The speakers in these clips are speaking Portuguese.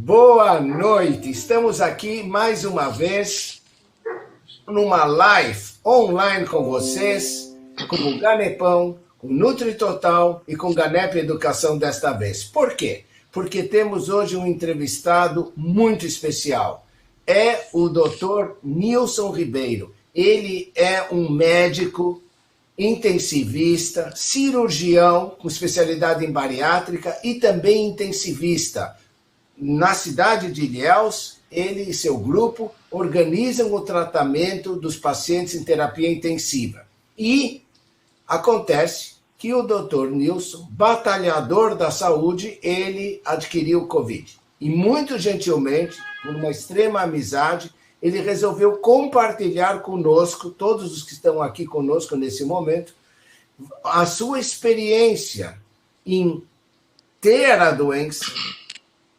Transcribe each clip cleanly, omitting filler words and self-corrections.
Boa noite, estamos aqui mais uma vez numa live online com vocês, com o Ganepão, com NutriTotal e com Ganep Educação desta vez. Por quê? Porque temos hoje um entrevistado muito especial. É o Dr. Nilson Ribeiro. Ele é um médico intensivista, cirurgião com especialidade em bariátrica e também intensivista. Na cidade de Ilhéus, ele e seu grupo organizam o tratamento dos pacientes em terapia intensiva. E acontece que o Dr. Nilson, batalhador da saúde, ele adquiriu Covid. E muito gentilmente, por uma extrema amizade, ele resolveu compartilhar conosco, todos os que estão aqui conosco nesse momento, a sua experiência em ter a doença,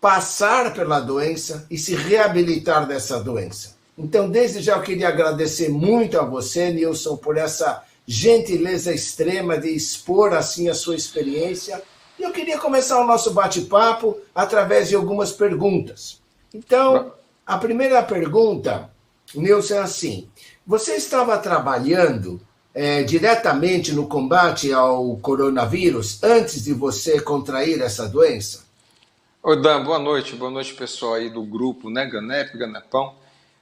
passar pela doença e se reabilitar dessa doença. Então, desde já eu queria agradecer muito a você, Nilson, por essa gentileza extrema de expor assim a sua experiência. E eu queria começar o nosso bate-papo através de algumas perguntas. Então, a primeira pergunta, Nilson, é assim: você estava trabalhando diretamente no combate ao coronavírus antes de você contrair essa doença? Oi, Dan, boa noite pessoal aí do grupo, né, Ganep, Ganepão.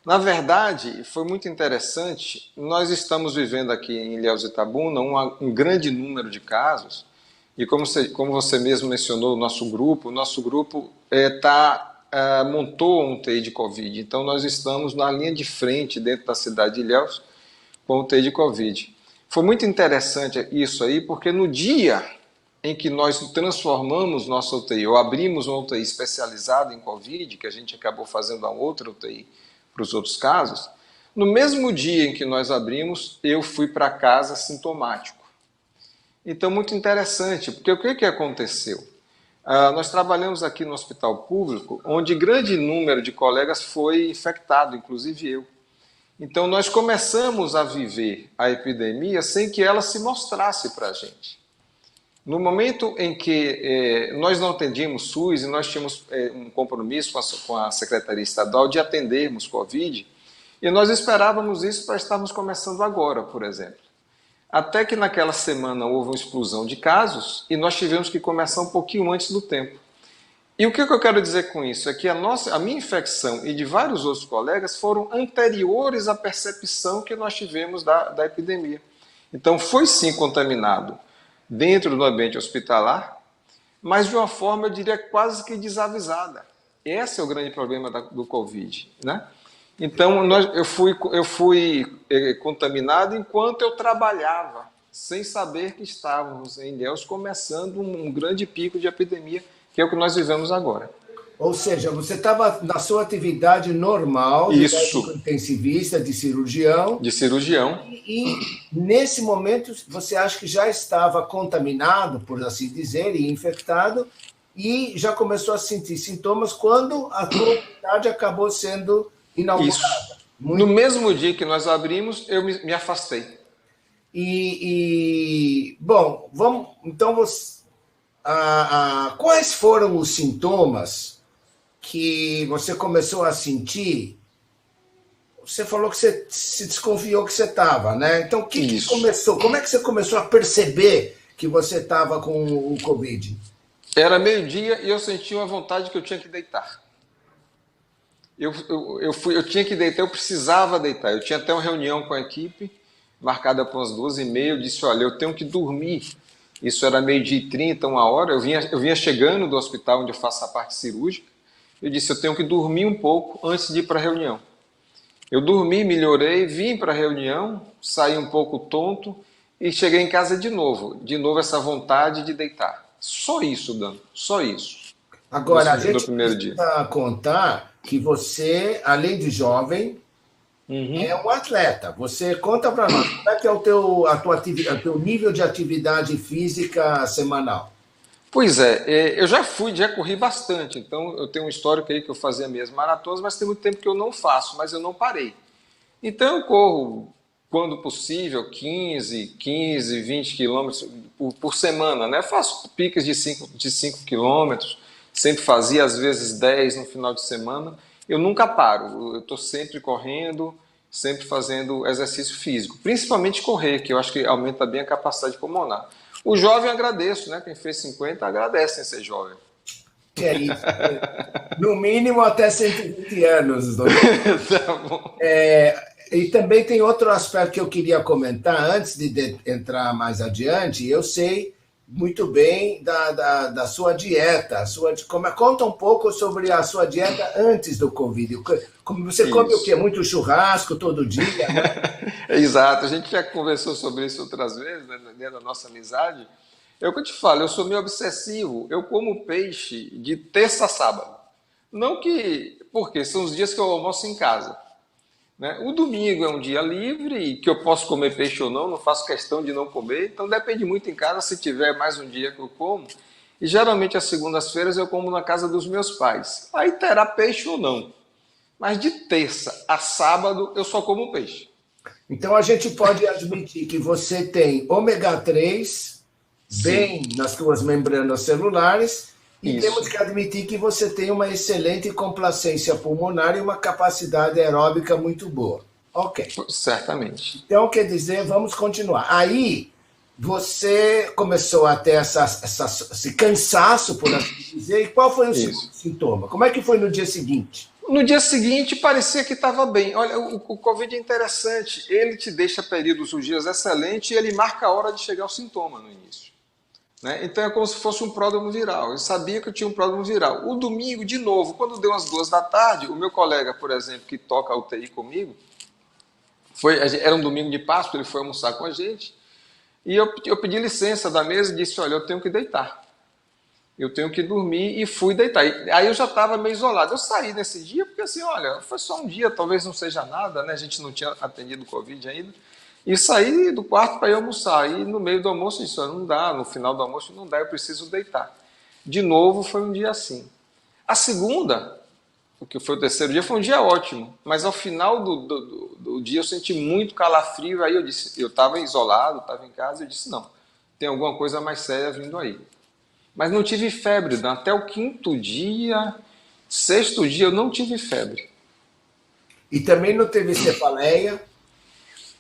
Na verdade, foi muito interessante, nós estamos vivendo aqui em Ilhéus e Itabuna um grande número de casos, e como você mesmo mencionou, o nosso grupo montou um UTI de Covid, então nós estamos na linha de frente dentro da cidade de Ilhéus com UTI de Covid. Foi muito interessante isso aí, porque no dia em que nós transformamos nossa UTI, ou abrimos uma UTI especializada em Covid, que a gente acabou fazendo a outra UTI para os outros casos, no mesmo dia em que nós abrimos, eu fui para casa sintomático. Então, muito interessante, porque o que aconteceu? Nós trabalhamos aqui no hospital público, onde grande número de colegas foi infectado, inclusive eu. Então, nós começamos a viver a epidemia sem que ela se mostrasse para a gente. No momento em que nós não atendíamos SUS e nós tínhamos um compromisso com a Secretaria Estadual de atendermos Covid, e nós esperávamos isso para estarmos começando agora, por exemplo. Até que naquela semana houve uma explosão de casos e nós tivemos que começar um pouquinho antes do tempo. E o que eu quero dizer com isso? É que a minha infecção e de vários outros colegas foram anteriores à percepção que nós tivemos da epidemia. Então foi sim contaminado dentro do ambiente hospitalar, mas de uma forma, eu diria, quase que desavisada. Esse é o grande problema do Covid, né? Então, eu fui contaminado enquanto eu trabalhava, sem saber que estávamos em Ilhéus começando um grande pico de epidemia, que é o que nós vivemos agora. Ou seja, você estava na sua atividade normal de médico intensivista, de cirurgião. De cirurgião. E nesse momento você acha que já estava contaminado, por assim dizer, e infectado, e já começou a sentir sintomas quando a comunidade acabou sendo inaugurada. No mesmo dia que nós abrimos, eu me afastei. Bom, vamos. Então, quais foram os sintomas que você começou a sentir? Você falou que você se desconfiou que você estava, né? Então, o que começou? Como é que você começou a perceber que você estava com o Covid? Era meio-dia e eu senti uma vontade que eu tinha que deitar. Eu tinha que deitar, eu precisava deitar. Eu tinha até uma reunião com a equipe, marcada para umas 12h30. Eu disse, olha, eu tenho que dormir. Isso era 12h30, 1h. Eu vinha chegando do hospital onde eu faço a parte cirúrgica. Eu disse, eu tenho que dormir um pouco antes de ir para a reunião. Eu dormi, melhorei, vim para a reunião, saí um pouco tonto e cheguei em casa de novo. De novo essa vontade de deitar. Só isso, Dan, só isso. Agora, a gente precisa contar que você, além de jovem, é um atleta. Você conta para nós, como é que é o teu nível de atividade física semanal? Pois eu já corri bastante, então eu tenho um histórico aí que eu fazia minhas maratonas, mas tem muito tempo que eu não faço, mas eu não parei. Então eu corro, quando possível, 15, 20 quilômetros por semana, né? Eu faço picas de 5 quilômetros, sempre fazia, às vezes 10 no final de semana. Eu nunca paro, eu estou sempre correndo, sempre fazendo exercício físico, principalmente correr, que eu acho que aumenta bem a capacidade pulmonar. O jovem agradeço, né? Quem fez 50 agradece em ser jovem. Que é isso. No mínimo até 120 anos, doutor. Tá bom. E também tem outro aspecto que eu queria comentar antes de entrar mais adiante. Eu sei muito bem da sua dieta. Conta um pouco sobre a sua dieta antes do Covid. Como você come o quê? Isso. Muito churrasco todo dia, né? Exato, a gente já conversou sobre isso outras vezes, né, dentro da nossa amizade. É o que eu te falo, eu sou meio obsessivo, eu como peixe de terça a sábado. Não que, porque são os dias que eu almoço em casa. Né? O domingo é um dia livre, e que eu posso comer peixe ou não, não faço questão de não comer, então depende muito em casa, se tiver mais um dia que eu como. E geralmente às segundas-feiras eu como na casa dos meus pais. Aí terá peixe ou não. Mas de terça a sábado eu só como peixe. Então a gente pode admitir que você tem ômega 3 Sim, bem nas suas membranas celulares e temos isso, que admitir que você tem uma excelente complacência pulmonar e uma capacidade aeróbica muito boa. Ok. certamente. Então, quer dizer, vamos continuar. Aí, você começou a ter esse cansaço, por assim dizer, e qual foi o segundo Isso. sintoma? Como é que foi no dia seguinte? No dia seguinte parecia que estava bem. Olha, o Covid é interessante. Ele te deixa períodos, os dias excelentes, e ele marca a hora de chegar ao sintoma no início. Né? Então é como se fosse um pródromo viral. Eu sabia que eu tinha um pródromo viral. O domingo, de novo, quando deu umas 2 da tarde, o meu colega, por exemplo, que toca a UTI comigo, era um domingo de Páscoa, ele foi almoçar com a gente, e eu pedi licença da mesa e disse, olha, eu tenho que deitar. Eu tenho que dormir e fui deitar. Aí eu já estava meio isolado. Eu saí nesse dia porque assim, olha, foi só um dia, talvez não seja nada, né? A gente não tinha atendido o Covid ainda. E saí do quarto para ir almoçar. E no meio do almoço eu disse, olha, não dá, no final do almoço não dá, eu preciso deitar. De novo foi um dia assim. A segunda, o que foi o terceiro dia, foi um dia ótimo. Mas ao final do dia eu senti muito calafrio. Aí eu disse, eu estava isolado, estava em casa, eu disse, não, tem alguma coisa mais séria vindo aí. Mas não tive febre. Até o quinto dia, sexto dia, eu não tive febre. E também não teve cefaleia?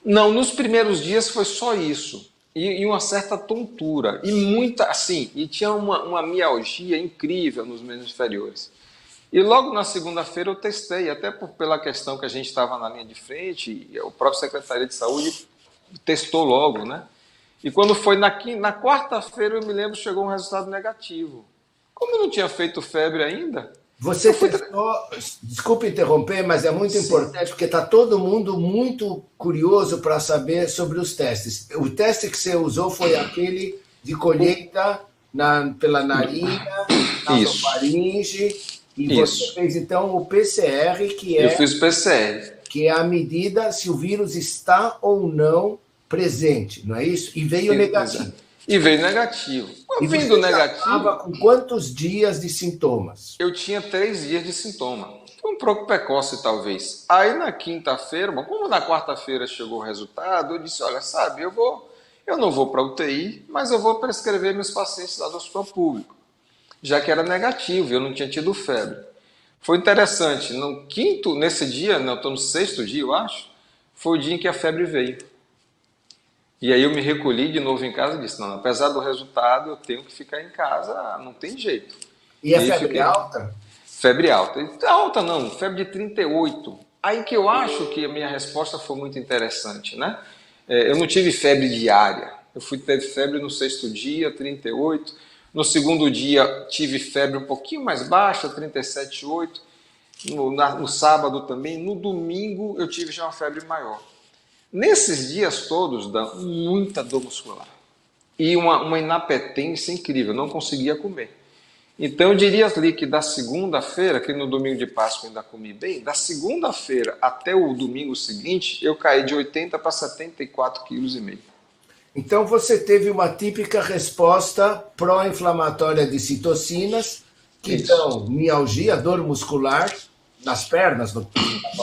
Não, nos primeiros dias foi só isso. E uma certa tontura. E muita, assim, e tinha uma mialgia incrível nos membros inferiores. E logo na segunda-feira eu testei, até pela questão que a gente estava na linha de frente, e o próprio Secretaria de Saúde testou logo, né? E quando foi na quarta-feira, eu me lembro, chegou um resultado negativo. Como eu não tinha feito febre ainda, Você eu fui. testou, desculpe interromper, mas é muito Sim, importante porque está todo mundo muito curioso para saber sobre os testes. O teste que você usou foi aquele de colheita pela narina, isso, nasofaringe, e você isso. fez então o PCR, Eu fiz o PCR. que é a medida se o vírus está ou não presente, não é isso? E veio negativo. Exato. E veio negativo. E Vindo você já estava negativo, com quantos dias de sintomas? eu tinha 3 dias de sintoma. Foi um pouco precoce, talvez. Aí na quinta-feira, bom, como na quarta-feira chegou o resultado, eu disse, olha, sabe, eu não vou para a UTI, mas eu vou prescrever meus pacientes lá do hospital público, já que era negativo, eu não tinha tido febre. Foi interessante, nesse dia, não, estou no sexto dia, eu acho, foi o dia em que a febre veio. E aí eu me recolhi de novo em casa e disse, não, apesar do resultado, eu tenho que ficar em casa, não tem jeito. E a E aí febre fiquei alta? febre alta. Alta não, febre de 38. Aí que eu acho que a minha resposta foi muito interessante, né? Eu não tive febre diária. Eu teve febre no sexto dia, 38. No segundo dia tive febre um pouquinho mais baixa, 37,8. No sábado também. No domingo eu tive já uma febre maior. Nesses dias todos, dá muita dor muscular. E uma inapetência incrível, não conseguia comer. Então eu diria ali que da segunda-feira, que no domingo de Páscoa eu ainda comi bem, da segunda-feira até o domingo seguinte, eu caí de 80 para 74,5 kg. Então você teve uma típica resposta pró-inflamatória de citocinas, que Isso. dão mialgia, dor muscular nas pernas, no,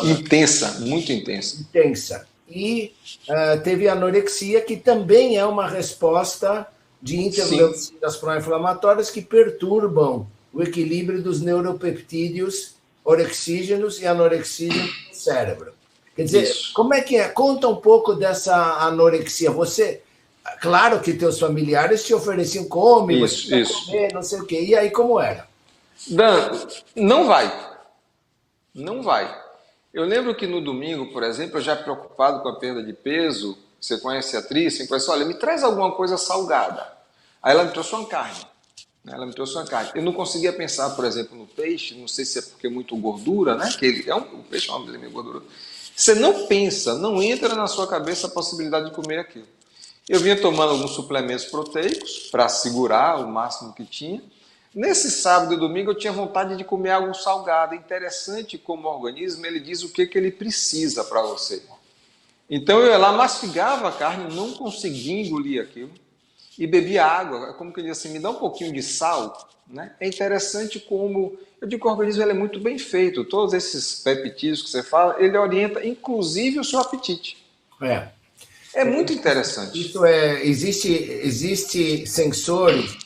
Intensa, muito intensa. intensa. E teve anorexia, que também é uma resposta de Sim, interleucinas pró-inflamatórias que perturbam o equilíbrio dos neuropeptídeos orexígenos e anorexígenos no cérebro. Quer dizer, Isso. como é que é? Conta um pouco dessa anorexia. Você, claro que teus familiares te ofereciam come, Isso, você isso. comer, não sei o quê. E aí como era? Dan, não vai. Não vai. Eu lembro que no domingo, por exemplo, eu já preocupado com a perda de peso, você conhece a atriz, você conhece, olha, me traz alguma coisa salgada. Aí ela me trouxe uma carne. Ela me trouxe uma carne. Eu não conseguia pensar, por exemplo, no peixe, não sei se é porque é muito gordura, né? Que ele, o peixe é uma meio gordura. Você não pensa, não entra na sua cabeça a possibilidade de comer aquilo. Eu vinha tomando alguns suplementos proteicos para segurar o máximo que tinha. Nesse sábado e domingo eu tinha vontade de comer algo salgado. É interessante como o organismo ele diz o que ele precisa para você. Então eu ia lá, mastigava a carne, não conseguia engolir aquilo e bebia água. É como que eu diz assim, me dá um pouquinho de sal. Né? É interessante como, eu digo que o organismo ele é muito bem feito. Todos esses peptídeos que você fala, ele orienta inclusive o seu apetite. É. É muito interessante. Isso é, existe sensores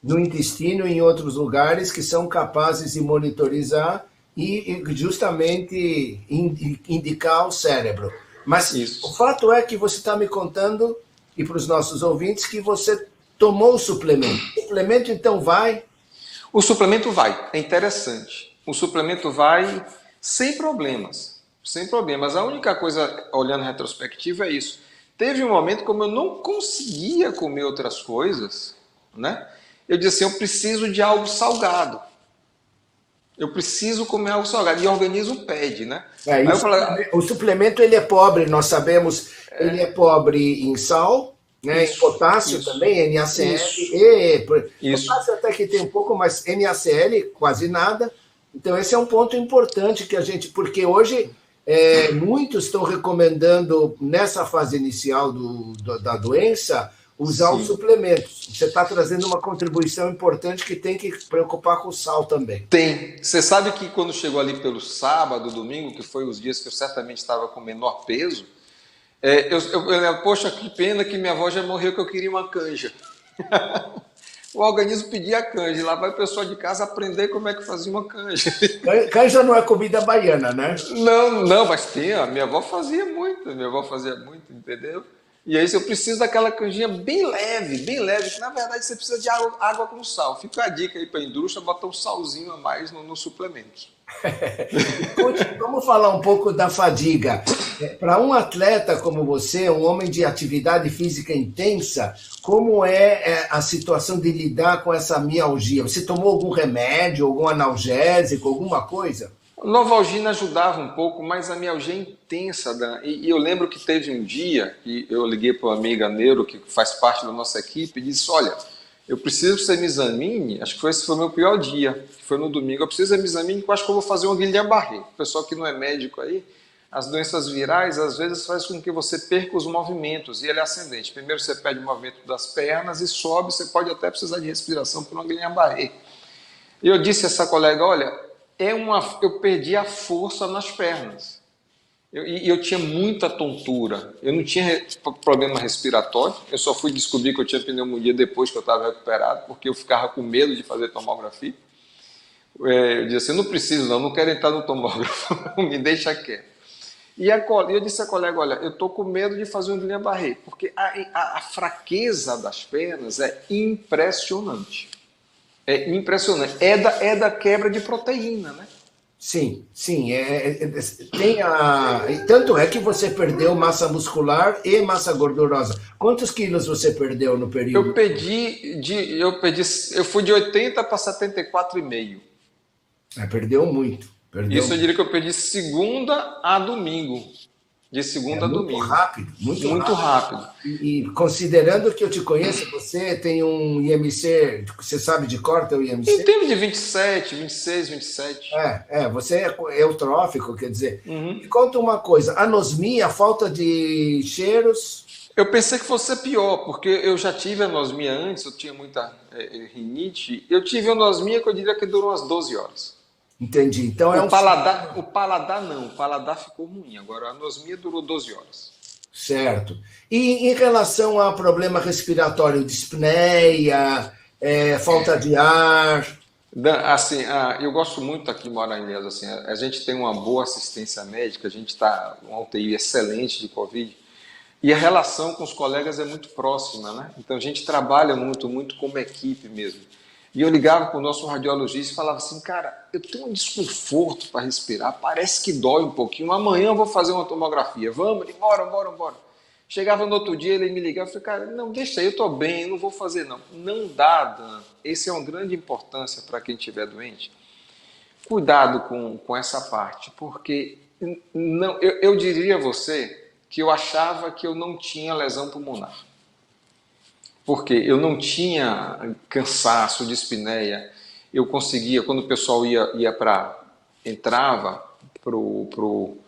no intestino e em outros lugares que são capazes de monitorizar e justamente indicar o cérebro. Mas Isso. o fato é que você está me contando, e para os nossos ouvintes, que você tomou o suplemento. O suplemento então vai? O suplemento vai, é interessante. O suplemento vai sem problemas. Sem problemas. A única coisa, olhando em retrospectiva, é isso. Teve um momento como eu não conseguia comer outras coisas, né? Eu disse assim, eu preciso de algo salgado. Eu preciso comer algo salgado. E o organismo pede, né? Aí eu falei, o suplemento ele é pobre, nós sabemos, ele é pobre em sal, né, Isso, em potássio isso, também, NaCl, isso. potássio até que tem um pouco, mas NaCl quase nada. Então esse é um ponto importante que a gente, porque hoje muitos estão recomendando nessa fase inicial da doença usar os suplementos. Você está trazendo uma contribuição importante que tem que preocupar com o sal também. Tem. Você sabe que quando chegou ali pelo sábado, domingo, que foi os dias que eu certamente estava com menor peso, poxa, que pena que minha avó já morreu, que eu queria uma canja. O organismo pedia a canja, lá vai o pessoal de casa aprender como é que fazia uma canja. Canja não é comida baiana, né? Não, mas tem, a minha avó fazia muito, entendeu? E aí eu preciso daquela canjinha bem leve, que na verdade você precisa de água com sal. Fica a dica aí para a indústria, botar um salzinho a mais no suplemento. Vamos falar um pouco da fadiga. Para um atleta como você, um homem de atividade física intensa, como é a situação de lidar com essa mialgia? Você tomou algum remédio, algum analgésico, alguma coisa? Novalgina ajudava um pouco, mas a mialgia é intensa, Dan. E eu lembro que teve um dia que eu liguei para uma amiga neuro que faz parte da nossa equipe e disse, olha, eu preciso que você me examine, acho que esse foi o meu pior dia, que foi no domingo, eu preciso que você me examine, que eu acho que eu vou fazer um Guillain-Barré. O pessoal que não é médico aí, as doenças virais às vezes faz com que você perca os movimentos, e ele é ascendente. Primeiro você perde o movimento das pernas e sobe, você pode até precisar de respiração por um Guillain-Barré. E eu disse a essa colega, olha, eu perdi a força nas pernas. Eu tinha muita tontura. Eu não tinha problema respiratório. Eu só fui descobrir que eu tinha pneumonia depois que eu estava recuperado, porque eu ficava com medo de fazer tomografia. Eu disse assim, eu não preciso não quero entrar no tomógrafo, me deixa quieto. E eu disse à colega, olha, eu estou com medo de fazer um Guillain-Barré, porque a fraqueza das pernas é impressionante. É impressionante. É da quebra de proteína, né? Sim. Tanto é que você perdeu massa muscular e massa gordurosa. Quantos quilos você perdeu no período? Eu fui de 80 para 74,5. Perdeu muito. Isso eu diria que eu perdi segunda a domingo. De segunda a domingo. Muito rápido. E considerando que eu te conheço, você tem um IMC, você sabe de cor teu IMC? Em termos de 27, 26, 27. Você é eutrófico, quer dizer. Me conta uma coisa, anosmia, falta de cheiros? Eu pensei que fosse pior, porque eu já tive anosmia antes, eu tinha muita rinite. Eu tive anosmia que eu diria que durou umas 12 horas. Entendi. Então o paladar não, o paladar ficou ruim. Agora a anosmia durou 12 horas. Certo. E em relação a problema respiratório, dispneia, falta de ar? Assim, eu gosto muito aqui em Maranhão, assim, a gente tem uma boa assistência médica, a gente está uma UTI excelente de Covid, e a relação com os colegas é muito próxima, né? Então a gente trabalha muito, muito como equipe mesmo. E eu ligava para o nosso radiologista e falava assim, cara, eu tenho um desconforto para respirar, parece que dói um pouquinho, amanhã eu vou fazer uma tomografia, vamos, bora, bora, bora. Chegava no outro dia, ele me ligava e falei, cara, não, deixa aí, eu estou bem, eu não vou fazer não. Não dá, Dan. Essa é uma grande importância para quem estiver doente. Cuidado com essa parte, porque não, eu diria a você que eu achava que eu não tinha lesão pulmonar. Porque eu não tinha cansaço, dispneia. Eu conseguia, quando o pessoal entrava pro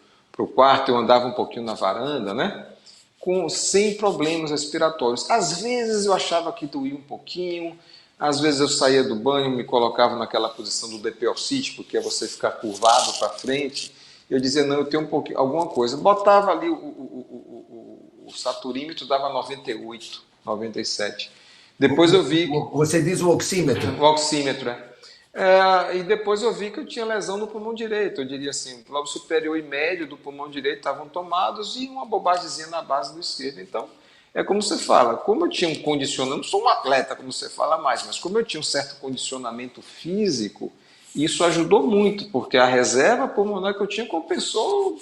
quarto, eu andava um pouquinho na varanda, né? Sem problemas respiratórios. Às vezes eu achava que doía um pouquinho, às vezes eu saía do banho, me colocava naquela posição do DPO-CIT, porque é você ficar curvado para frente. Eu dizia, não, eu tenho um pouquinho, alguma coisa. Botava ali o saturímetro, dava 98, 97. Depois eu vi Você diz o oxímetro. o oxímetro, e depois eu vi que eu tinha lesão no pulmão direito. Eu diria assim, o lobo superior e médio do pulmão direito estavam tomados e uma bobagemzinha na base do esquerdo. Então, é como você fala, como eu tinha um condicionamento, não sou um atleta, como você fala mais, mas como eu tinha um certo condicionamento físico, isso ajudou muito, porque a reserva pulmonar que eu tinha compensou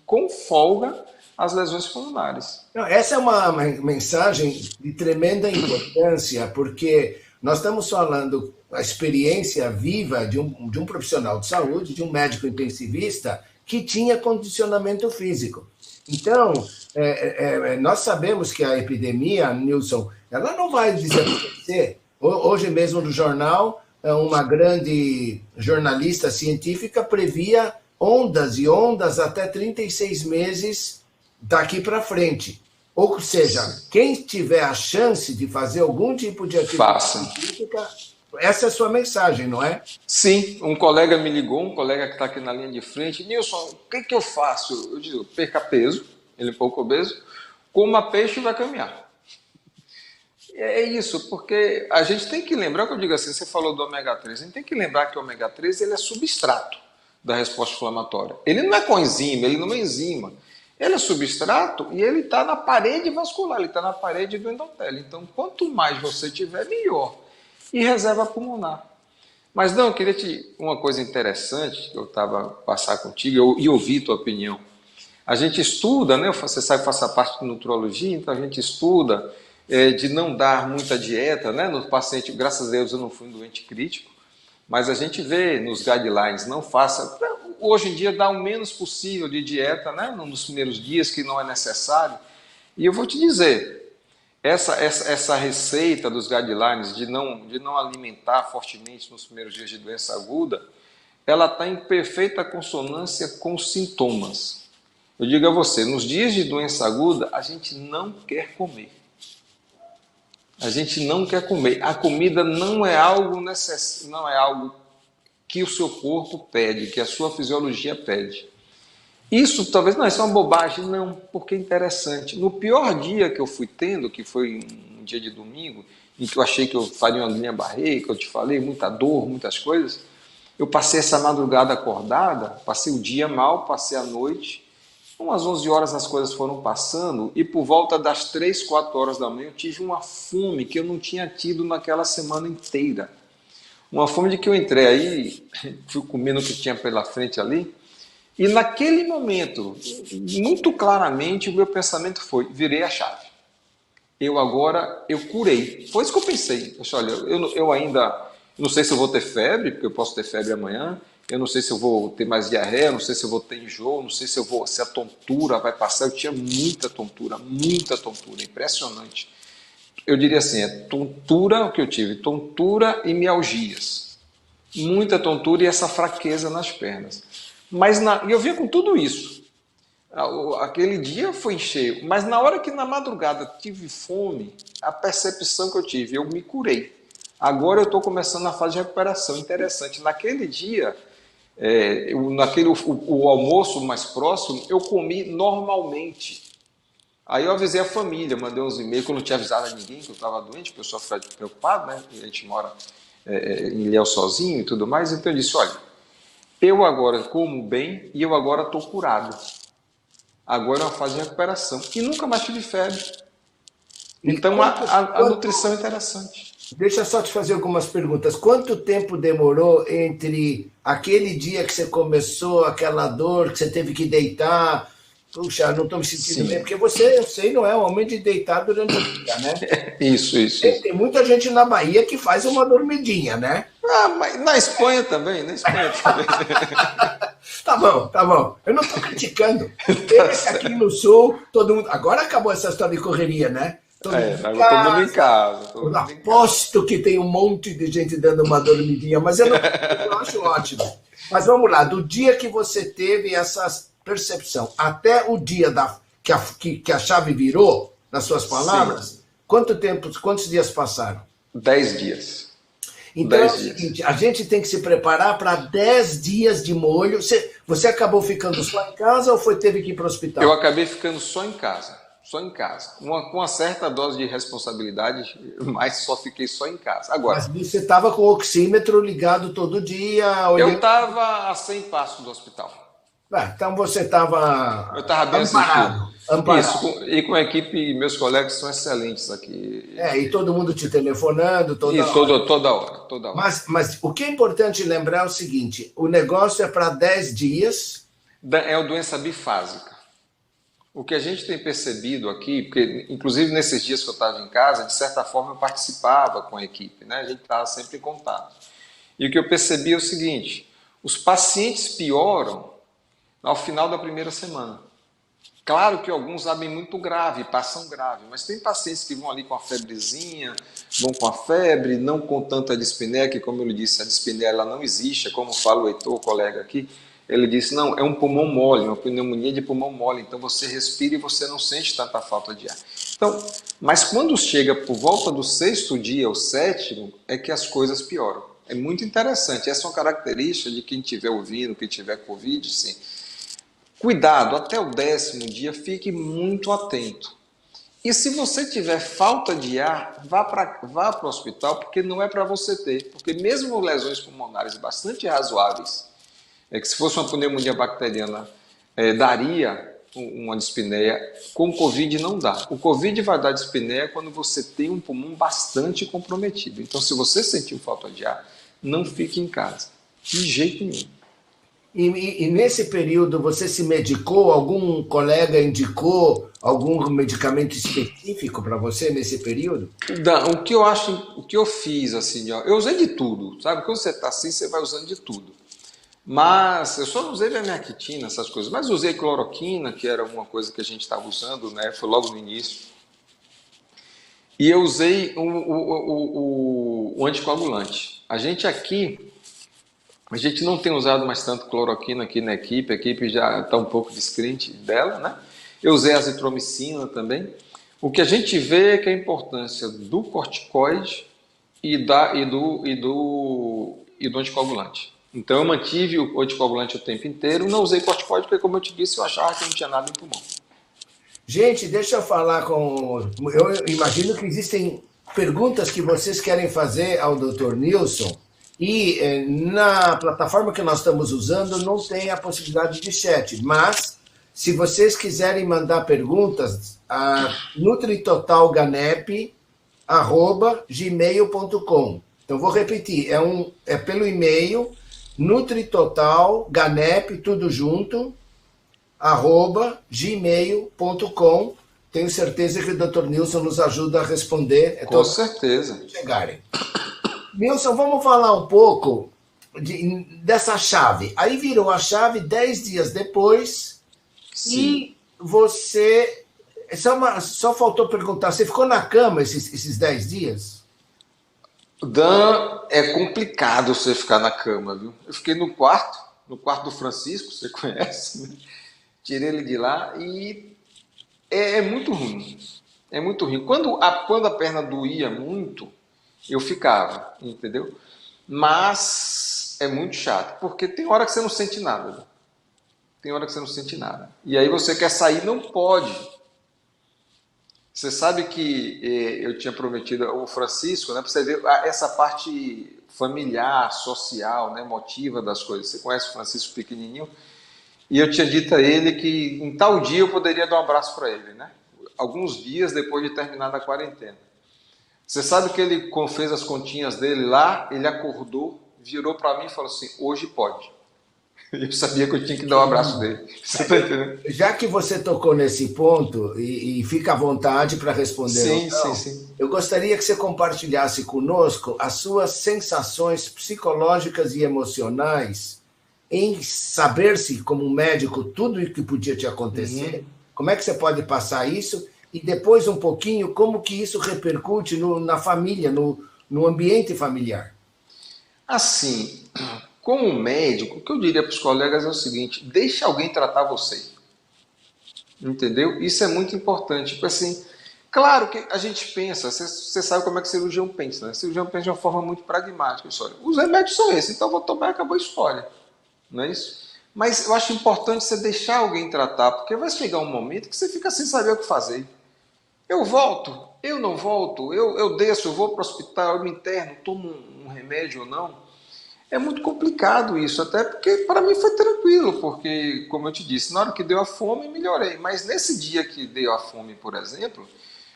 com folga as lesões pulmonares. Não, essa é uma mensagem de tremenda importância, porque nós estamos falando a experiência viva de um profissional de saúde, de um médico intensivista que tinha condicionamento físico. Então, nós sabemos que a epidemia, Nilson, ela não vai desaparecer. Hoje mesmo no jornal, uma grande jornalista científica previa ondas e ondas até 36 meses daqui para frente. Ou seja, quem tiver a chance de fazer algum tipo de atividade Faça. física, essa é a sua mensagem, não é? Sim, um colega me ligou, um colega que está aqui na linha de frente, Nilson, o que eu faço? Eu digo, perca peso, ele é pouco obeso, coma peixe e vai caminhar. É isso, porque a gente tem que lembrar, que eu digo assim, você falou do ômega 3, a gente tem que lembrar que o ômega 3 ele é substrato da resposta inflamatória. Ele não é coenzima, ele não é enzima. Ele é substrato e ele está na parede vascular, ele está na parede do endotélio. Então, quanto mais você tiver, melhor. E reserva pulmonar. Mas não, eu queria te uma coisa interessante que eu estava passar contigo e ouvir tua opinião. A gente estuda, né? Você sabe que faço parte de nutrologia, então a gente estuda de não dar muita dieta, né? No paciente, graças a Deus eu não fui um doente crítico, mas a gente vê nos guidelines, não faça. Hoje em dia dá o menos possível de dieta, né? Nos primeiros dias que não é necessário. E eu vou te dizer, essa receita dos guidelines de não alimentar fortemente nos primeiros dias de doença aguda, ela está em perfeita consonância com os sintomas. Eu digo a você, nos dias de doença aguda, a gente não quer comer. A gente não quer comer. A comida não é algo não é algo que o seu corpo pede, que a sua fisiologia pede. Isso talvez, não, isso é uma bobagem, não, porque é interessante. No pior dia que eu fui tendo, que foi um dia de domingo, em que eu achei que eu faria uma linha barreira, que eu te falei, muita dor, muitas coisas, eu passei essa madrugada acordada, passei o dia mal, passei a noite, umas 11 horas as coisas foram passando, e por volta das 3, 4 horas da manhã eu tive uma fome que eu não tinha tido naquela semana inteira. Uma fome de que eu entrei aí, fui comendo o que tinha pela frente ali, e naquele momento, muito claramente, o meu pensamento foi, virei a chave. Eu curei. Foi isso que eu pensei. Eu disse, olha, eu ainda não sei se eu vou ter febre, porque eu posso ter febre amanhã, eu não sei se eu vou ter mais diarreia, não sei se eu vou ter enjoo, não sei se a tontura vai passar. Eu tinha muita tontura, impressionante. Eu diria assim, é tontura o que eu tive, tontura e mialgias. Muita tontura e essa fraqueza nas pernas. Mas eu vinha com tudo isso. Aquele dia foi cheio, mas na hora que na madrugada tive fome, a percepção que eu tive, eu me curei. Agora eu estou começando a fase de recuperação. Interessante, naquele dia, o almoço mais próximo, eu comi normalmente. Aí eu avisei a família, mandei uns e-mails, que eu não tinha avisado a ninguém que eu estava doente, o pessoal fica preocupado, né? A gente mora em Ilhéus sozinho e tudo mais. Então eu disse, olha, eu agora como bem e eu agora estou curado. Agora é uma fase de recuperação. E nunca mais tive febre. E Então a nutrição é interessante. deixa eu só te fazer algumas perguntas. Quanto tempo demorou entre aquele dia que você começou, aquela dor, que você teve que deitar? Puxa, não estou me sentindo Sim. bem, porque você, eu sei, não é um homem de deitar durante o dia, né? Isso. Tem muita gente na Bahia que faz uma dormidinha, né? Ah, mas na Espanha também, na Espanha também. Tá bom, tá bom. Eu não estou criticando. Tá Esse aqui certo. no sul, todo mundo. Agora acabou essa história de correria, né? Todo mundo em Todo mundo em casa. casa, todo Eu mundo em casa. aposto que tem um monte de gente dando uma dormidinha, mas eu não critico, eu acho ótimo. Mas vamos lá, do dia que você teve essa percepção até o dia que a chave virou, nas suas Sim, palavras, quanto tempo, quantos dias passaram? 10 dias. Então é o 10 dias. seguinte, a gente tem que se preparar para 10 dias de molho. Você acabou ficando só em casa ou teve que ir para o Eu hospital? acabei ficando só em casa. Só em casa. Com uma certa dose de responsabilidade, mas só fiquei só em casa. Mas Agora, você estava com o oxímetro ligado todo dia, eu olhando. estava a 100 passos do hospital. Ah, então você Eu estava estava bem assistido. amparado, Isso, amparado. e com a equipe, meus colegas são excelentes aqui. É, e todo mundo te telefonando E toda hora. toda hora, toda hora. Mas o que é importante lembrar é o seguinte: o negócio é para 10 dias. É a doença bifásica. O que a gente tem percebido aqui, porque inclusive nesses dias que eu estava em casa, de certa forma eu participava com a equipe, né? A gente estava sempre em contato. E o que eu percebi é o seguinte: os pacientes pioram ao final da primeira semana. Claro que alguns abrem muito grave, passam grave, mas tem pacientes que vão ali com a febrezinha, vão com a febre, não com tanta dispneia, que como eu lhe disse, a dispneia ela não existe, como fala o Heitor, o colega aqui, ele disse, não, é um pulmão mole, uma pneumonia de pulmão mole, então você respira e você não sente tanta falta de ar. Então, mas quando chega por volta do 6º dia, ou 7º, é que as coisas pioram. É muito interessante, essa é uma característica de quem estiver ouvindo, quem tiver Covid, sim. Cuidado, até o 10º dia, fique muito atento. E se você tiver falta de ar, vá para o hospital, porque não é para você ter. Porque mesmo lesões pulmonares bastante razoáveis, que se fosse uma pneumonia bacteriana, daria uma dispneia, com o Covid não dá. O Covid vai dar dispneia quando você tem um pulmão bastante comprometido. Então, se você sentiu falta de ar, não fique em casa. De jeito nenhum. E nesse período você se medicou? Algum colega indicou algum medicamento específico para você nesse período? O que eu acho, o que eu fiz, assim, ó, eu usei de tudo, sabe? Quando você está assim, você vai usando de tudo. Mas eu só não usei vermectina, essas coisas. Mas usei cloroquina, que era uma coisa que a gente estava usando, né? Foi logo no início. E eu usei o anticoagulante. A gente aqui, a gente não tem usado mais tanto cloroquina aqui na equipe. A equipe já está um pouco descrente dela, né? Eu usei azitromicina também. O que a gente vê é que a importância do corticoide e do anticoagulante. Então eu mantive o anticoagulante o tempo inteiro, não usei corticoide porque, como eu te disse, eu achava que não tinha nada em pulmão. Gente, deixa eu falar com. Eu imagino que existem perguntas que vocês querem fazer ao Dr. Nilson e na plataforma que nós estamos usando não tem a possibilidade de chat, mas se vocês quiserem mandar perguntas, a nutritotalganep@gmail.com. Então vou repetir, é pelo e-mail nutritotalganep tudo junto @gmail.com. Tenho certeza que o Dr. Nilson nos ajuda a responder Com certeza. chegarem. Nilson, vamos falar um pouco dessa chave. Aí virou a chave 10 dias depois. Sim. E você. Só faltou perguntar, você ficou na cama esses 10 dias? Dan, é complicado você ficar na cama, viu? Eu fiquei no quarto do Francisco, você conhece, né? Tirei ele de lá e é muito ruim. É muito ruim. Quando a perna doía muito, eu ficava, entendeu? Mas é muito chato, porque tem hora que você não sente nada. Né? Tem hora que você não sente nada. E aí você quer sair, não pode. Você sabe que eu tinha prometido ao Francisco, né, para você ver essa parte familiar, social, né, emotiva das coisas. Você conhece o Francisco pequenininho? E eu tinha dito a ele que em tal dia eu poderia dar um abraço para ele, né? Alguns dias depois de terminar a quarentena. Você sabe que ele fez as continhas dele lá, ele acordou, virou para mim e falou assim, hoje pode. Eu sabia que eu tinha que dar um abraço dele. Você está entendendo? Já que você tocou nesse ponto, e fica à vontade para responder ou Sim, sim, não, sim. eu gostaria que você compartilhasse conosco as suas sensações psicológicas e emocionais em saber-se, como médico, tudo o que podia te acontecer. Como é que você pode passar isso? E depois um pouquinho, como que isso repercute na família, no ambiente familiar. Assim, como médico, o que eu diria para os colegas é o seguinte, deixe alguém tratar você. Entendeu? Isso é muito importante. Tipo assim, claro que a gente pensa, você sabe como é que o cirurgião pensa, né? O cirurgião pensa de uma forma muito pragmática. Olha, os remédios são esses, então eu vou tomar e acabou a história. Não é isso? Mas eu acho importante você deixar alguém tratar, porque vai chegar um momento que você fica sem saber o que fazer. Eu volto, eu não volto, eu desço, eu vou para o hospital, eu me interno, tomo um remédio ou não. É muito complicado isso, até porque para mim foi tranquilo, porque, como eu te disse, na hora que deu a fome, melhorei. Mas nesse dia que deu a fome, por exemplo,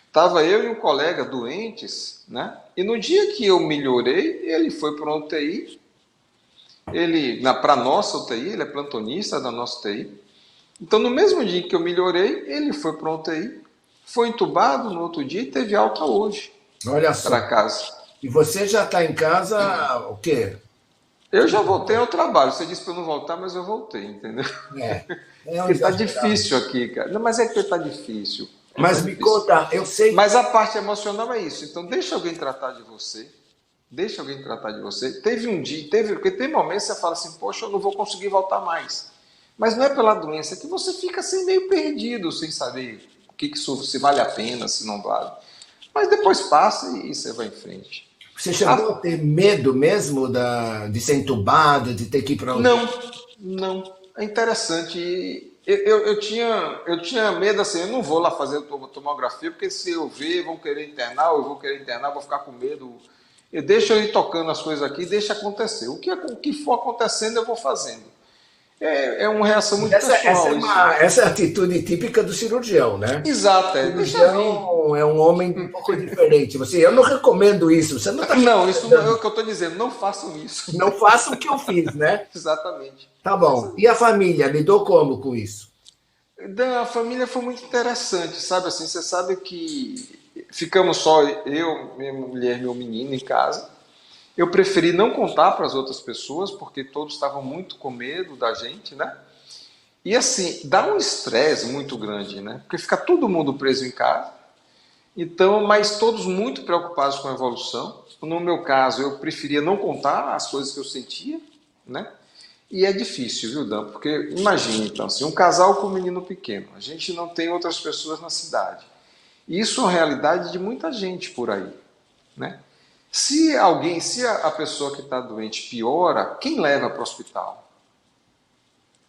estava eu e um colega doentes, né? E no dia que eu melhorei, ele foi para uma UTI, para a nossa UTI, ele é plantonista da nossa UTI. Então, no mesmo dia que eu melhorei, ele foi para uma UTI, foi entubado no outro dia e teve alta hoje, Olha só. para casa. E você já está em casa, o quê? Eu já voltei ao trabalho. Você disse para eu não voltar, mas eu voltei, entendeu? É, é um Porque tá exagerado. difícil aqui, cara. Não, mas é que tá difícil. Tá Mas me difícil. conta, eu sei que Mas a parte emocional é isso. Então deixa alguém tratar de você. Deixa alguém tratar de você. Teve um dia, porque tem momentos que você fala assim, poxa, eu não vou conseguir voltar mais. Mas não é pela doença, é que você fica assim meio perdido, sem saber o que isso, se vale a pena, se não vale. Mas depois passa e você vai em frente. você chegou a Ah, ter medo mesmo de ser entubado, de ter que ir para onde. não, não. É interessante. Eu tinha medo assim, eu não vou lá fazer tomografia, porque se eu ver, vão querer internar, eu vou querer internar, vou ficar com medo. Deixa eu ir tocando as coisas aqui, deixa acontecer. O que for acontecendo, eu vou fazendo. É uma reação muito pessoal isso. Essa é a atitude típica do cirurgião, né? Exato, O deixa vir. cirurgião é um homem um pouco diferente. Eu não recomendo isso. Você não está Não, isso não é o que eu estou dizendo, não façam isso. não faça o que eu fiz, né? Exatamente. Tá bom. E a família lidou como com isso? Da família foi muito interessante, sabe assim, você sabe que ficamos só eu, minha mulher, meu menino em casa. Eu preferi não contar para as outras pessoas, porque todos estavam muito com medo da gente, né? E assim, dá um estresse muito grande, né? Porque fica todo mundo preso em casa. Então, mas todos muito preocupados com a evolução. No meu caso, eu preferia não contar as coisas que eu sentia, né? E é difícil, viu, Dan? Porque imagine, então, assim, um casal com um menino pequeno. A gente não tem outras pessoas na cidade. Isso é uma realidade de muita gente por aí, né? Se a pessoa que está doente piora, quem leva para o hospital?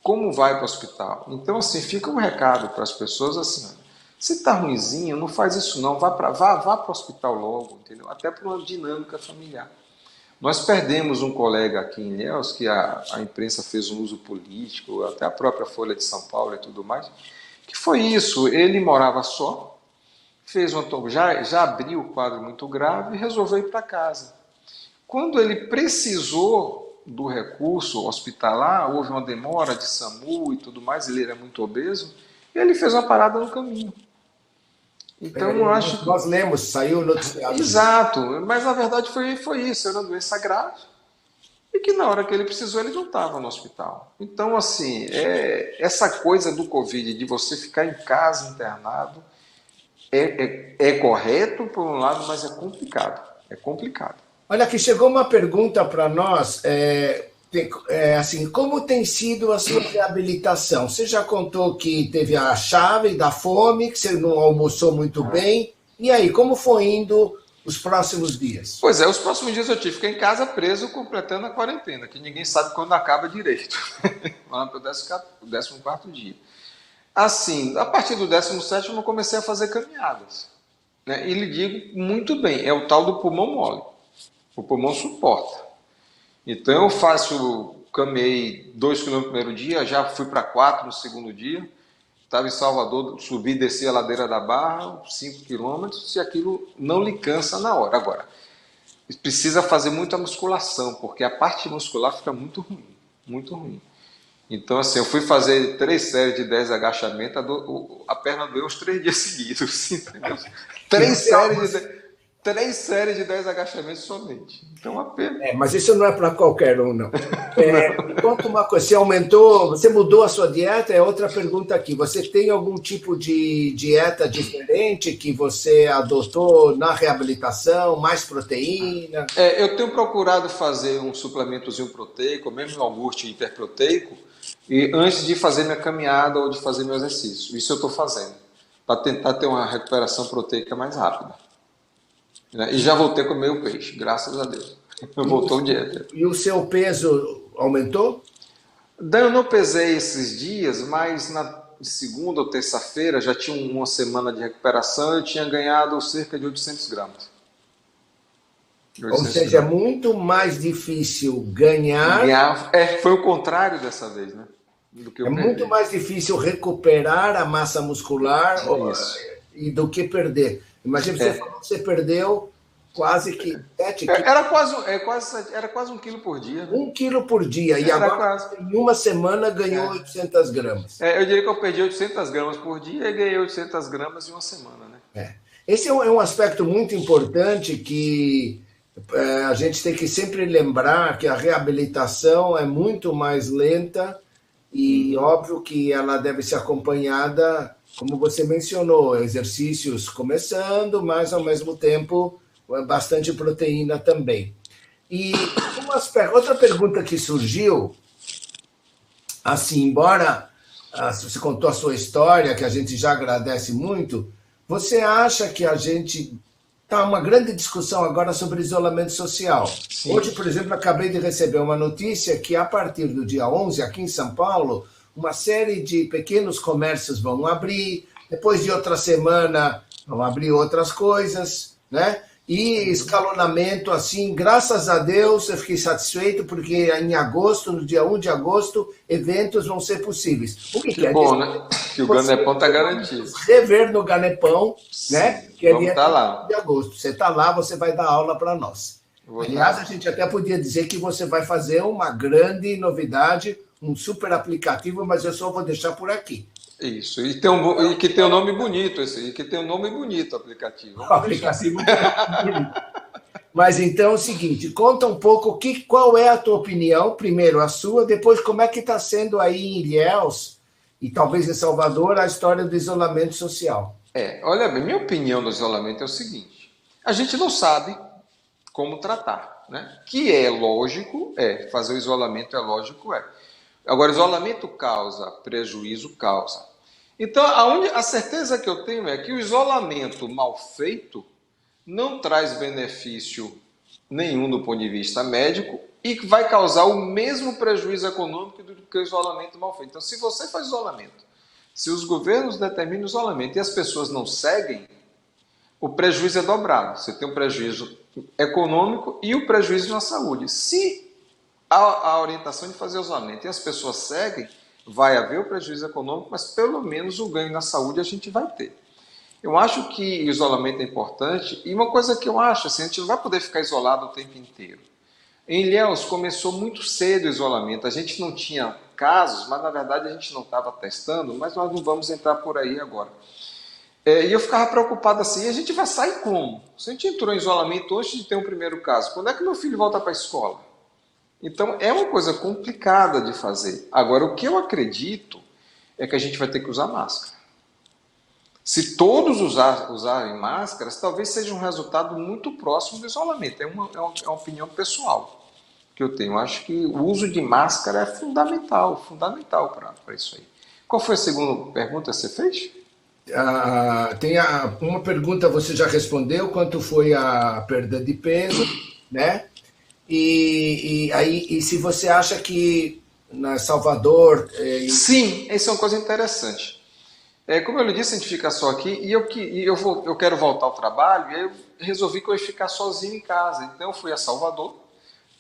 Como vai para o hospital? Então, assim, fica um recado para as pessoas assim, se está ruinzinho, não faz isso não, vá para o hospital logo, entendeu? Até por uma dinâmica familiar. Nós perdemos um colega aqui em Ilhéus, que a imprensa fez um uso político, até a própria Folha de São Paulo e tudo mais, que foi isso, ele morava só, já abriu o quadro muito grave e resolveu ir para casa. Quando ele precisou do recurso hospitalar, houve uma demora de SAMU e tudo mais, ele era muito obeso, e ele fez uma parada no caminho. Então, eu acho que... Nós lemos, saiu o noticiário. Exato, mas na verdade foi isso, era uma doença grave, e que na hora que ele precisou, ele não estava no hospital. Então, assim, essa coisa do Covid, de você ficar em casa internado, é correto por um lado, mas é complicado. É complicado. Olha, aqui chegou uma pergunta para nós. Assim, como tem sido a sua reabilitação? Você já contou que teve a chave da fome, que você não almoçou muito bem. E aí, como foi indo os próximos dias? Pois é, os próximos dias eu tive que ficar em casa preso, completando a quarentena, que ninguém sabe quando acaba direito. Vamos para o 14º dia. Assim, a partir do 17º eu comecei a fazer caminhadas, né? E lhe digo muito bem, é o tal do pulmão mole. O pulmão suporta. Então caminhei 2 km no primeiro dia, já fui para 4 no segundo dia. Estava em Salvador, subi e desci a ladeira da Barra, 5 quilômetros, e aquilo não lhe cansa na hora. Agora, precisa fazer muita musculação, porque a parte muscular fica muito ruim, muito ruim. Então, assim, eu fui fazer 3 séries de 10 agachamentos, a perna doeu uns 3 dias seguidos, entendeu? 3 séries de 10 agachamentos somente. Então, a perna... Mas isso não é para qualquer um, não. Me conta uma coisa, você mudou a sua dieta? É outra pergunta aqui. Você tem algum tipo de dieta diferente que você adotou na reabilitação, mais proteína? Eu tenho procurado fazer um suplementozinho proteico, mesmo um iogurte hiperproteico, e antes de fazer minha caminhada ou de fazer meu exercício. Isso eu estou fazendo, para tentar ter uma recuperação proteica mais rápida. E já voltei a comer o peixe, graças a Deus. Voltou a dieta. E o seu peso aumentou? Eu não pesei esses dias, mas na segunda ou terça-feira, já tinha uma semana de recuperação, eu tinha ganhado cerca de 800 gramas. Ou seja, é muito mais difícil ganhar. Foi o contrário dessa vez, né? Do que eu perdi. Muito mais difícil recuperar a massa muscular do que perder. Imagina, você falou que você perdeu quase que 7 quilos. Era quase 1 quilo por dia. Né? 1 quilo por dia. E agora, em uma semana, ganhou 800 gramas. Eu diria que eu perdi 800 gramas por dia e ganhei 800 gramas em uma semana. Né? Esse é um aspecto muito importante que a gente tem que sempre lembrar que a reabilitação é muito mais lenta e óbvio que ela deve ser acompanhada, como você mencionou, exercícios começando, mas ao mesmo tempo bastante proteína também. E outra pergunta que surgiu, assim, embora você contou a sua história, que a gente já agradece muito, você acha que a gente... Está uma grande discussão agora sobre isolamento social. Sim. Hoje, por exemplo, acabei de receber uma notícia que a partir do dia 11, aqui em São Paulo, uma série de pequenos comércios vão abrir, depois de outra semana vão abrir outras coisas, né? E escalonamento, assim, graças a Deus, eu fiquei satisfeito, porque em agosto, no dia 1 de agosto, eventos vão ser possíveis. O que quer dizer? Né? Que o Ganepão está garantido. Rever no Ganepão, né? Que é dia lá. de agosto. Você está lá, você vai dar aula para nós. Aliás, a gente até podia dizer que você vai fazer uma grande novidade, um super aplicativo, mas eu só vou deixar por aqui. Isso, e que tem um nome bonito que tem um nome bonito o aplicativo. O aplicativo bonito. Mas então é o seguinte, conta um pouco qual é a tua opinião, primeiro a sua, depois como é que está sendo aí em Ilhéus e talvez em Salvador a história do isolamento social. Olha bem, minha opinião do isolamento é o seguinte, a gente não sabe como tratar, né? Que é lógico, fazer o isolamento é lógico, Agora, isolamento causa prejuízo, causa. Então, a certeza que eu tenho é que o isolamento mal feito não traz benefício nenhum do ponto de vista médico e vai causar o mesmo prejuízo econômico do que o isolamento mal feito. Então, se você faz isolamento, se os governos determinam isolamento e as pessoas não seguem, o prejuízo é dobrado. Você tem um prejuízo econômico e o prejuízo na saúde. Se a orientação de fazer isolamento e as pessoas seguem, vai haver o prejuízo econômico, mas pelo menos o ganho na saúde a gente vai ter. Eu acho que isolamento é importante e uma coisa que eu acho, assim, a gente não vai poder ficar isolado o tempo inteiro. Em Ilhéus começou muito cedo o isolamento, a gente não tinha casos, mas na verdade a gente não estava testando, mas nós não vamos entrar por aí agora. E eu ficava preocupado assim, a gente vai sair como? Se a gente entrou em isolamento antes de ter um primeiro caso, quando é que meu filho volta para a escola? Então, é uma coisa complicada de fazer. Agora, o que eu acredito é que a gente vai ter que usar máscara. Se todos usarem máscaras, talvez seja um resultado muito próximo do isolamento. É uma opinião pessoal que eu tenho. Eu acho que o uso de máscara é fundamental para isso aí. Qual foi a segunda pergunta que você fez? Tem uma pergunta, você já respondeu, quanto foi a perda de peso, né? E se você acha que na Salvador... Sim, essa é uma coisa interessante. Como eu lhe disse, a gente fica só aqui e eu quero voltar ao trabalho e aí eu resolvi que eu ia ficar sozinho em casa. Então eu fui a Salvador,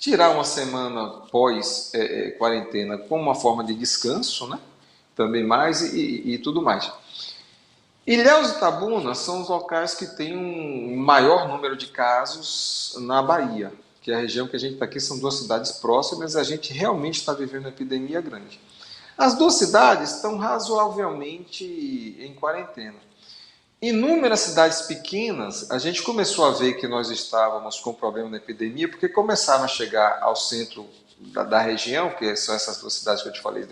tirar uma semana pós quarentena como uma forma de descanso, né? Também mais e tudo mais. Ilhéus e Itabuna são os locais que têm um maior número de casos na Bahia, que é a região que a gente está aqui, são duas cidades próximas, e a gente realmente está vivendo uma epidemia grande. As duas cidades estão razoavelmente em quarentena. Inúmeras cidades pequenas, a gente começou a ver que nós estávamos com problema na epidemia, porque começaram a chegar ao centro da região, que são essas duas cidades que eu te falei,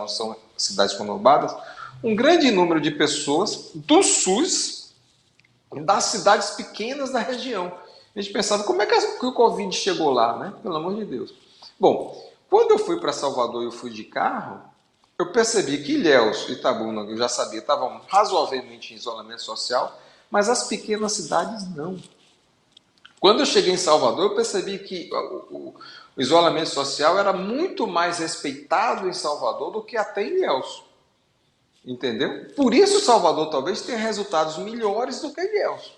são cidades conurbadas, um grande número de pessoas do SUS, das cidades pequenas da região. A gente pensava, como é que o Covid chegou lá, né? Pelo amor de Deus. Bom, quando eu fui para Salvador e eu fui de carro, eu percebi que Ilhéus e Itabuna, eu já sabia, estavam razoavelmente em isolamento social, mas as pequenas cidades não. Quando eu cheguei em Salvador, eu percebi que o isolamento social era muito mais respeitado em Salvador do que até em Ilhéus. Entendeu? Por isso Salvador talvez tenha resultados melhores do que Ilhéus.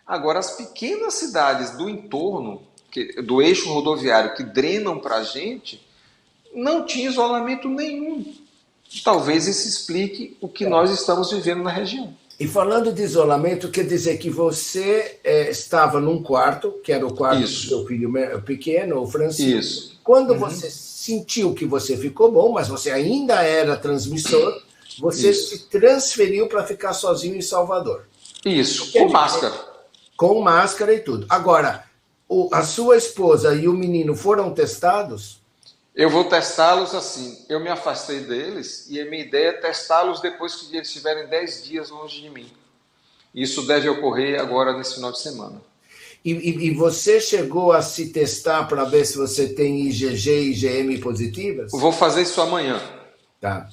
Agora, as pequenas cidades do entorno, do eixo rodoviário, que drenam para a gente, não tinha isolamento nenhum. Talvez isso explique o que nós estamos vivendo na região. E falando de isolamento, quer dizer que você estava num quarto, que era o quarto do seu filho pequeno, o Francisco. Isso. Quando você sentiu que você ficou bom, mas você ainda era transmissor, você se transferiu para ficar sozinho em Salvador. Isso, com máscara. Com máscara e tudo. Agora, a sua esposa e o menino foram testados? Eu vou testá-los assim. Eu me afastei deles e a minha ideia é testá-los depois que eles estiverem 10 dias longe de mim. Isso deve ocorrer agora nesse final de semana. E você chegou a se testar para ver se você tem IgG e IgM positivas? Eu vou fazer isso amanhã. Tá.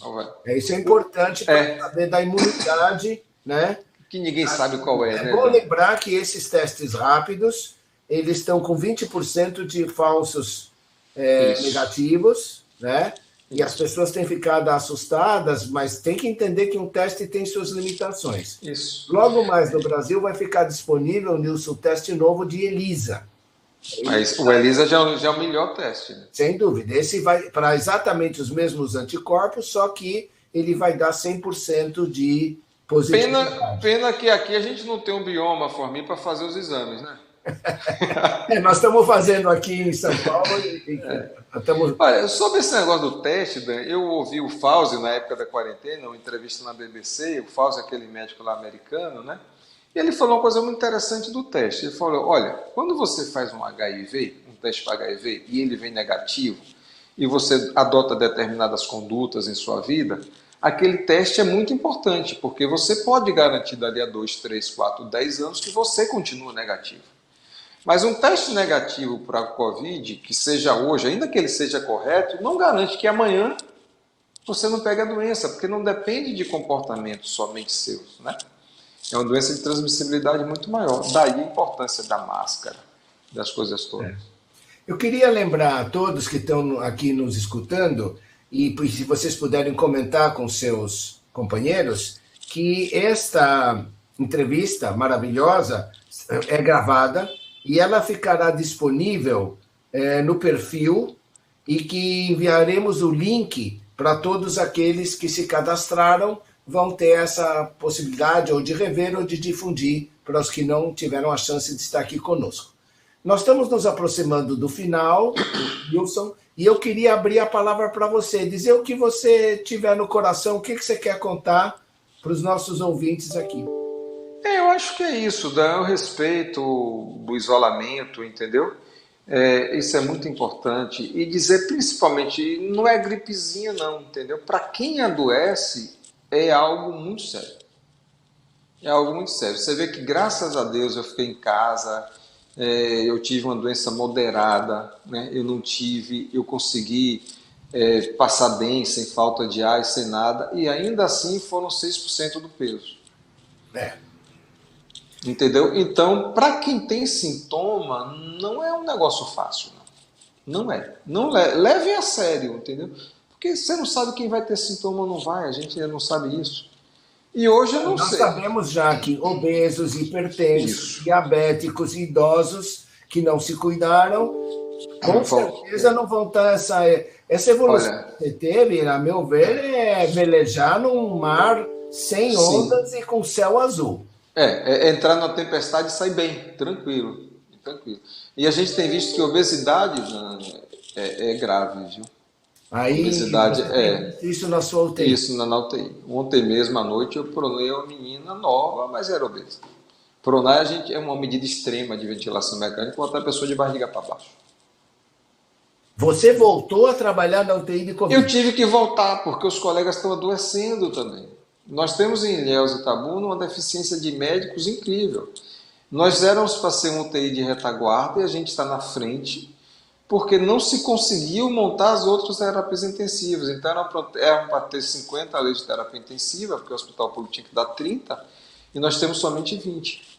Isso é importante para saber da imunidade, né? Que ninguém sabe qual é, né? É bom lembrar que esses testes rápidos, eles estão com 20% de falsos negativos, né? E as pessoas têm ficado assustadas, mas tem que entender que um teste tem suas limitações. Isso. Logo mais no Brasil vai ficar disponível, Nilson, o teste novo de ELISA. Mas o ELISA já é o melhor teste. Né? Sem dúvida. Esse vai para exatamente os mesmos anticorpos, só que ele vai dar 100% de positividade. Pena que aqui a gente não tem um bioma Formi para fazer os exames, né? Nós estamos fazendo aqui em São Paulo estamos... Olha, sobre esse negócio do teste, Dan, eu ouvi o Fauci na época da quarentena, uma entrevista na BBC, o Fauci é aquele médico lá americano, né? E ele falou uma coisa muito interessante do teste. Ele falou, olha, quando você faz um HIV, um teste para HIV, e ele vem negativo, e você adota determinadas condutas em sua vida, aquele teste é muito importante, porque você pode garantir dali a 2, 3, 4, 10 anos que você continua negativo. Mas um teste negativo para a Covid, que seja hoje, ainda que ele seja correto, não garante que amanhã você não pegue a doença, porque não depende de comportamentos somente seus, né? É uma doença de transmissibilidade muito maior. Daí a importância da máscara, das coisas todas. Eu queria lembrar a todos que estão aqui nos escutando, e se vocês puderem comentar com seus companheiros, que esta entrevista maravilhosa é gravada e ela ficará disponível no perfil e que enviaremos o link para todos aqueles que se cadastraram, vão ter essa possibilidade ou de rever ou de difundir para os que não tiveram a chance de estar aqui conosco. Nós estamos nos aproximando do final, Wilson, e eu queria abrir a palavra para você, dizer o que você tiver no coração, o que você quer contar para os nossos ouvintes aqui. Eu acho que é isso, dar o respeito do isolamento, entendeu? Isso é muito importante. E dizer principalmente, não é gripezinha não, entendeu? Para quem adoece, é algo muito sério. É algo muito sério. Você vê que, graças a Deus, eu fiquei em casa, eu tive uma doença moderada, né? Eu consegui passar bem, sem falta de ar e sem nada, e ainda assim foram 6% do peso. Entendeu? Então, para quem tem sintoma, não é um negócio fácil. Não é. Não leve a sério, entendeu? Porque você não sabe quem vai ter sintoma ou não vai, a gente ainda não sabe isso. E hoje eu não sei. Nós sabemos já que obesos, hipertensos, diabéticos e idosos, que não se cuidaram, com certeza não vão estar essa evolução Olha, que você teve, a meu ver, é velejar num mar sem sim. ondas e com céu azul. É entrar na tempestade e sair bem, tranquilo, tranquilo. E a gente tem visto que a obesidade, né, é grave, viu? Aí Obesidade você tem visto isso na sua UTI. isso na UTI. Ontem mesmo à noite eu pronei uma menina nova, mas era obesa. Pronar a gente é uma medida extrema de ventilação mecânica, botar a pessoa de barriga para baixo. Você voltou a trabalhar na UTI de Eu Covid. tive que voltar, porque os colegas estão adoecendo também. Nós temos em Ilhéus e Itabuna uma deficiência de médicos incrível. Nós éramos para ser um UTI de retaguarda e a gente está na frente, porque não se conseguiu montar as outras terapias intensivas. Então eram para ter 50 leitos de terapia intensiva, porque o hospital público tinha que dar 30, e nós temos somente 20.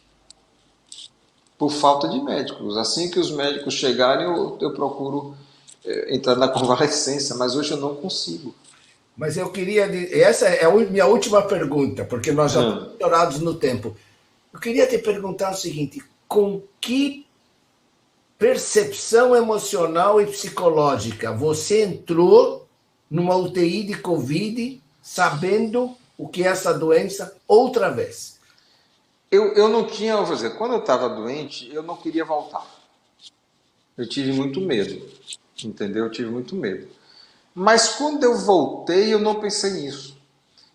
Por falta de médicos. Assim que os médicos chegarem, eu procuro entrar na convalescência, mas hoje eu não consigo. Mas eu queria. Essa é a minha última pergunta, porque nós já estamos estourados no tempo. Eu queria te perguntar o seguinte: com que percepção emocional e psicológica você entrou numa UTI de Covid sabendo o que é essa doença outra vez? Eu não tinha, vou dizer, quando eu estava doente, eu não queria voltar. Eu tive muito medo, entendeu? Eu tive muito medo. Mas quando eu voltei, eu não pensei nisso.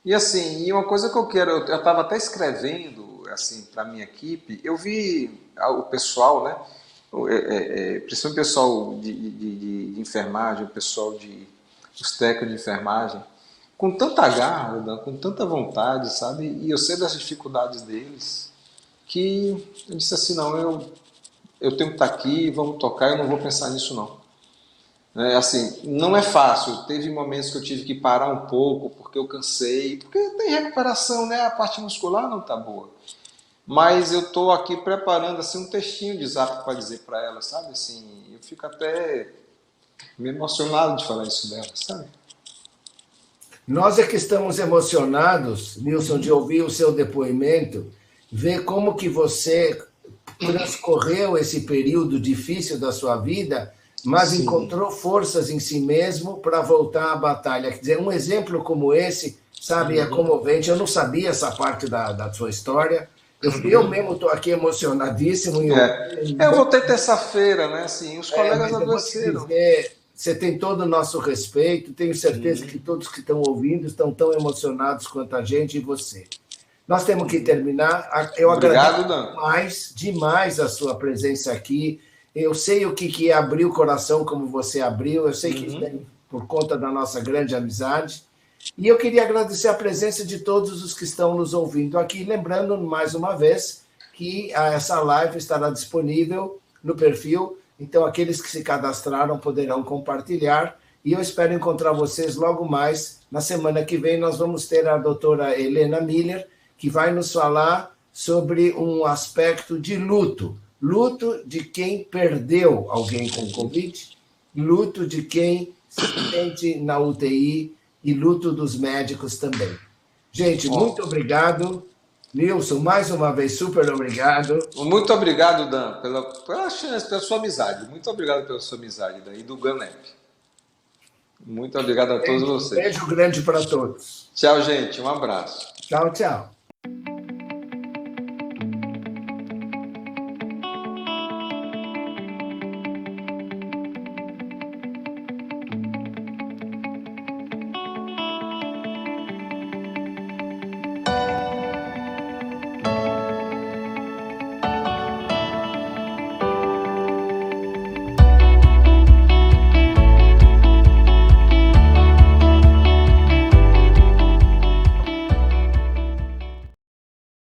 E assim, e uma coisa que eu quero, eu estava até escrevendo assim para minha equipe, eu vi o pessoal, né? Principalmente o pessoal de enfermagem, o pessoal os técnicos de enfermagem, com tanta garra, com tanta vontade, sabe? E eu sei das dificuldades deles, que eu disse assim, não, eu tenho que estar aqui, vamos tocar, eu não vou pensar nisso não. Assim, não é fácil, teve momentos que eu tive que parar um pouco, porque eu cansei, porque tem recuperação, né? A parte muscular não está boa. Mas eu estou aqui preparando assim, um textinho de zap para dizer para ela, sabe? Assim, eu fico até me emocionado de falar isso dela, sabe? Nós é que estamos emocionados, Nilson, de ouvir o seu depoimento, ver como que você transcorreu esse período difícil da sua vida, mas Sim. encontrou forças em si mesmo para voltar à batalha. Quer dizer, um exemplo como esse, sabe, é comovente. Eu não sabia essa parte da sua história. Eu mesmo estou aqui emocionadíssimo. Eu voltei terça-feira, né? Assim, os colegas Mas eu vou te adoeceram. dizer, você tem todo o nosso respeito. Tenho certeza que todos que estão ouvindo estão tão emocionados quanto a gente e você. Nós temos que terminar. Eu Obrigado, agradeço Dan. demais a sua presença aqui. Eu sei o que é abrir o coração como você abriu. Eu sei que vem por conta da nossa grande amizade. E eu queria agradecer a presença de todos os que estão nos ouvindo aqui. Lembrando, mais uma vez, que essa live estará disponível no perfil. Então, aqueles que se cadastraram poderão compartilhar. E eu espero encontrar vocês logo mais. Na semana que vem, nós vamos ter a doutora Helena Miller, que vai nos falar sobre um aspecto de luto. Luto de quem perdeu alguém com Covid, luto de quem se sente na UTI e luto dos médicos também. Gente, muito obrigado. Nilson, mais uma vez, super obrigado. Muito obrigado, Dan, pela chance, pela sua amizade. Muito obrigado pela sua amizade, Dan, e do GANEP. Muito obrigado a todos Um vocês. beijo grande para todos. Tchau, gente. Um abraço. Tchau, tchau.